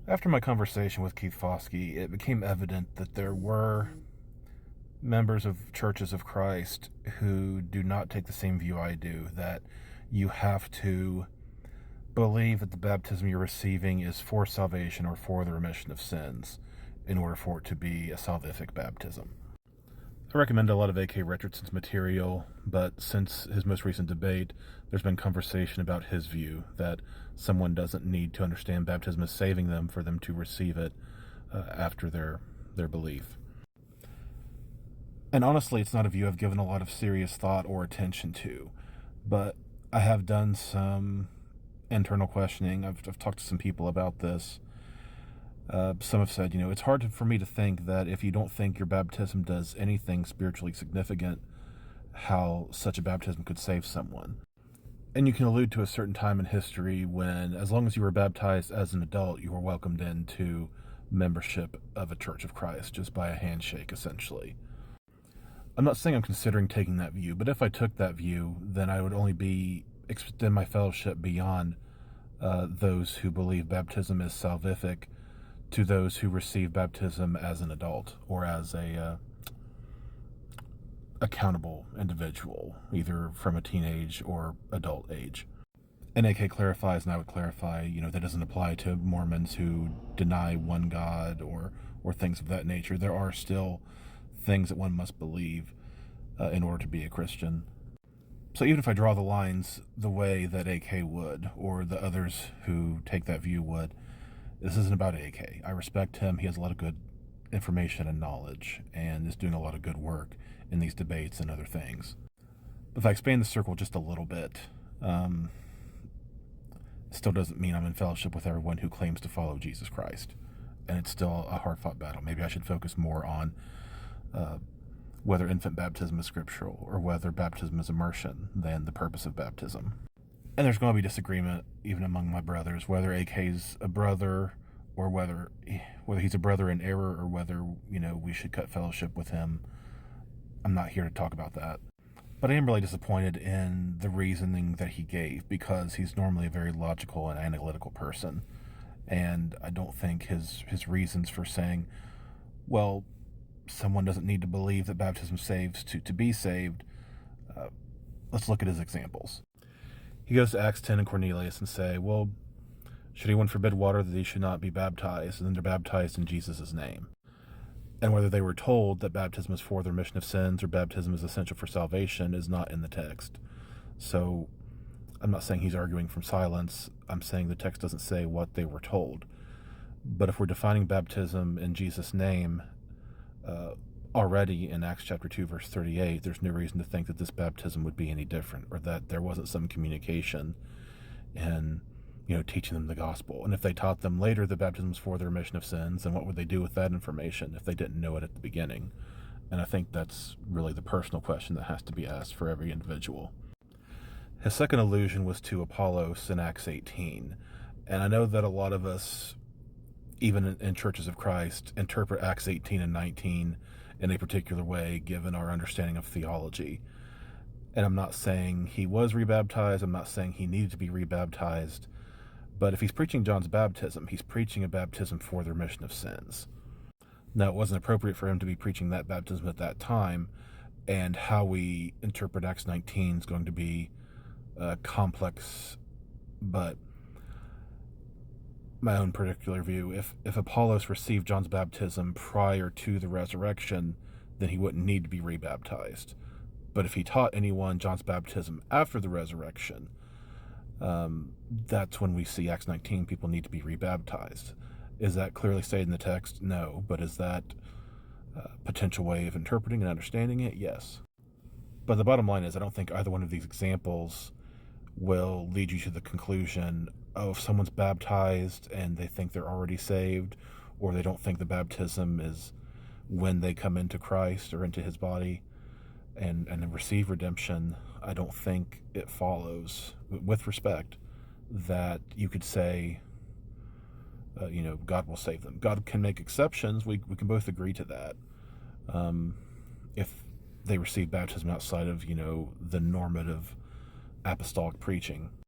After my conversation with Keith Foskey, it became evident that there were members of Churches of Christ who do not take the same view I do, that you have to believe that the baptism you're receiving is for salvation or for the remission of sins in order for it to be a salvific baptism. I recommend a lot of A.K. Richardson's material, but since his most recent debate, there's been conversation about his view that someone doesn't need to understand baptism as saving them for them to receive it after their belief. And honestly, it's not a view I've given a lot of serious thought or attention to, but I have done some internal questioning. I've talked to some people about this. Some have said, it's hard for me to think that if you don't think your baptism does anything spiritually significant, how such a baptism could save someone. And you can allude to a certain time in history when, as long as you were baptized as an adult, you were welcomed into membership of a Church of Christ just by a handshake, essentially. I'm not saying I'm considering taking that view, but if I took that view, then I would only extend my fellowship beyond those who believe baptism is salvific to those who receive baptism as an adult or as a accountable individual, either from a teenage or adult age. And AK clarifies, and I would clarify, that doesn't apply to Mormons who deny one God or things of that nature. There are still things that one must believe in order to be a Christian. So even if I draw the lines the way that AK would, or the others who take that view would, this isn't about AK. I respect him. He has a lot of good information and knowledge, and is doing a lot of good work in these debates and other things. But if I expand the circle just a little bit, it still doesn't mean I'm in fellowship with everyone who claims to follow Jesus Christ. And it's still a hard-fought battle. Maybe I should focus more on whether infant baptism is scriptural or whether baptism is immersion than the purpose of baptism. And there's going to be disagreement even among my brothers, whether AK's a brother or whether he's a brother in error or whether, we should cut fellowship with him. I'm not here to talk about that. But I am really disappointed in the reasoning that he gave, because he's normally a very logical and analytical person. And I don't think his reasons for saying, well, someone doesn't need to believe that baptism saves to be saved. Let's look at his examples. He goes to Acts 10 and Cornelius and say, well, should anyone forbid water that he should not be baptized? And then they're baptized in Jesus' name. And whether they were told that baptism is for the remission of sins or baptism is essential for salvation is not in the text. So I'm not saying he's arguing from silence. I'm saying the text doesn't say what they were told. But if we're defining baptism in Jesus' name already in Acts chapter 2, verse 38, there's no reason to think that this baptism would be any different, or that there wasn't some communication in, teaching them the gospel. And if they taught them later that baptism is for the remission of sins, then what would they do with that information if they didn't know it at the beginning? And I think that's really the personal question that has to be asked for every individual. His second allusion was to Apollos in Acts 18. And I know that a lot of us, even in Churches of Christ, interpret Acts 18 and 19 in a particular way, given our understanding of theology. And I'm not saying he was rebaptized. I'm not saying he needed to be rebaptized. But if he's preaching John's baptism, he's preaching a baptism for the remission of sins. Now, it wasn't appropriate for him to be preaching that baptism at that time, and how we interpret Acts 19 is going to be complex, but my own particular view, if Apollos received John's baptism prior to the resurrection, then he wouldn't need to be rebaptized. But if he taught anyone John's baptism after the resurrection, that's when we see Acts 19, people need to be rebaptized. Is that clearly stated in the text? No. But is that a potential way of interpreting and understanding it? Yes. But the bottom line is, I don't think either one of these examples will lead you to the conclusion, oh, if someone's baptized and they think they're already saved, or they don't think the baptism is when they come into Christ or into his body and receive redemption, I don't think it follows, with respect, that you could say, God will save them. God can make exceptions. We can both agree to that. If they receive baptism outside of, the normative apostolic preaching.